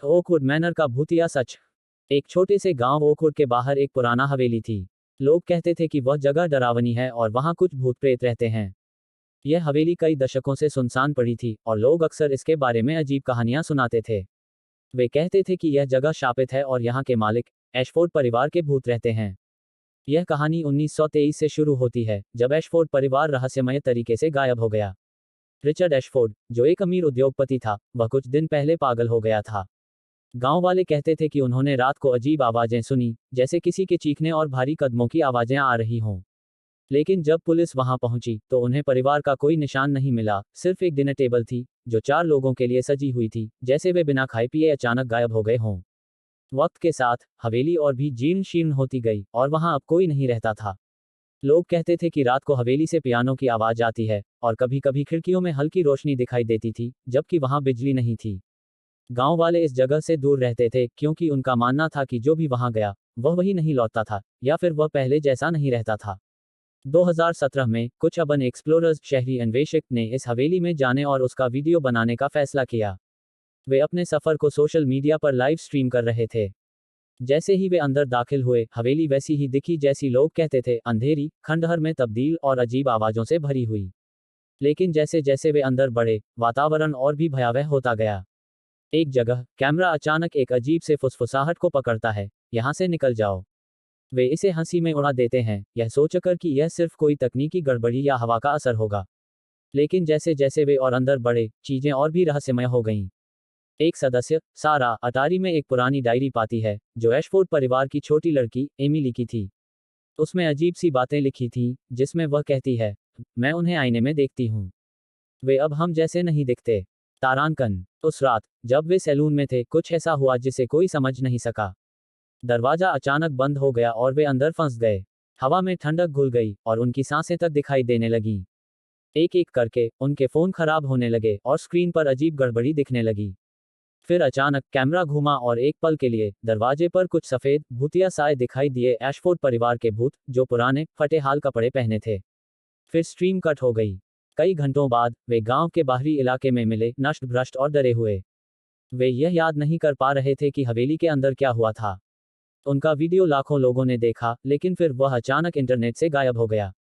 Oakwood manner का भूतिया सच। एक छोटे से गांव ओकवुड के बाहर एक पुराना हवेली थी। लोग कहते थे कि वह जगह डरावनी है और वहां कुछ भूत प्रेत रहते हैं। यह हवेली कई दशकों से सुनसान पड़ी थी और लोग अक्सर इसके बारे में अजीब कहानियां सुनाते थे। वे कहते थे कि यह जगह शापित है और यहाँ के मालिक एशफोर्ड परिवार के भूत रहते हैं। यह कहानी 1923 से शुरू होती है, जब एशफोर्ड परिवार रहस्यमय तरीके से गायब हो गया। रिचर्ड एशफोर्ड, जो एक अमीर उद्योगपति था, वह कुछ दिन पहले पागल हो गया था। गांव वाले कहते थे कि उन्होंने रात को अजीब आवाजें सुनी, जैसे किसी के चीखने और भारी कदमों की आवाजें आ रही हों। लेकिन जब पुलिस वहां पहुंची तो उन्हें परिवार का कोई निशान नहीं मिला, सिर्फ एक डिनर टेबल थी, जो 4 लोगों के लिए सजी हुई थी, जैसे वे बिना खाए पिए अचानक गायब हो गए हों। वक्त के साथ हवेली और भी जीर्ण शीर्ण होती गई और वहां अब कोई नहीं रहता था। लोग कहते थे कि रात को हवेली से पियानो की आवाज आती है और कभी कभी खिड़कियों में हल्की रोशनी दिखाई देती थी, जबकि वहां बिजली नहीं थी। गांव वाले इस जगह से दूर रहते थे क्योंकि उनका मानना था कि जो भी वहां गया, वह वही नहीं लौटता था, या फिर वह पहले जैसा नहीं रहता था। 2017 में कुछ अर्बन एक्सप्लोरर्स, शहरी अन्वेषक, ने इस हवेली में जाने और उसका वीडियो बनाने का फैसला किया। वे अपने सफर को सोशल मीडिया पर लाइव स्ट्रीम कर रहे थे। जैसे ही वे अंदर दाखिल हुए, हवेली वैसी ही दिखी जैसी लोग कहते थे, अंधेरी, खंडहर में तब्दील और अजीब आवाजों से भरी हुई। लेकिन जैसे जैसे वे अंदर बढ़े, वातावरण और भी भयावह होता गया। एक जगह कैमरा अचानक एक अजीब से फुसफुसाहट को पकड़ता है, यहां से निकल जाओ। वे इसे हंसी में उड़ा देते हैं, यह सोचकर कि यह सिर्फ कोई तकनीकी गड़बड़ी या हवा का असर होगा। लेकिन जैसे जैसे वे और अंदर बढ़े, चीजें और भी रहस्यमय हो गईं। एक सदस्य, सारा, अटारी में एक पुरानी डायरी पाती है, जो एशफोर्ड परिवार की छोटी लड़की एमिली की थी। उसमें अजीब सी बातें लिखी थीं, जिसमें वह कहती है, मैं उन्हें आईने में देखती हूँ। वे अब हम जैसे नहीं दिखते। तारांकन। उस रात, जब वे सैलून में थे, कुछ ऐसा हुआ जिसे कोई समझ नहीं सका। दरवाजा अचानक बंद हो गया और वे अंदर फंस गए। हवा में ठंडक घुल गई और उनकी सांसें तक दिखाई देने लगीं। एक एक करके उनके फोन खराब होने लगे और स्क्रीन पर अजीब गड़बड़ी दिखने लगी। फिर अचानक कैमरा घूमा और एक पल के लिए दरवाजे पर कुछ सफेद, भूतिया साए दिखाई दिए, एशफोर्ड परिवार के भूत, जो पुराने, फटे हाल कपड़े पहने थे। फिर स्ट्रीम कट हो गई। कई घंटों बाद वे गांव के बाहरी इलाके में मिले, नष्ट भ्रष्ट और डरे हुए। वे यह याद नहीं कर पा रहे थे कि हवेली के अंदर क्या हुआ था। उनका वीडियो लाखों लोगों ने देखा, लेकिन फिर वह अचानक इंटरनेट से गायब हो गया।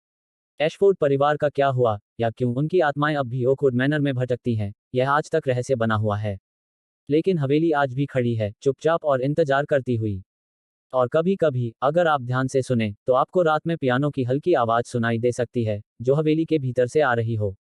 एशफोर्ड परिवार का क्या हुआ, या क्यों उनकी आत्माएं अब भी ओकवुड मैनर में भटकती हैं, यह आज तक रहस्य बना हुआ है। लेकिन हवेली आज भी खड़ी है, चुपचाप और इंतजार करती हुई। और कभी कभी, अगर आप ध्यान से सुने, तो आपको रात में पियानो की हल्की आवाज सुनाई दे सकती है, जो हवेली के भीतर से आ रही हो।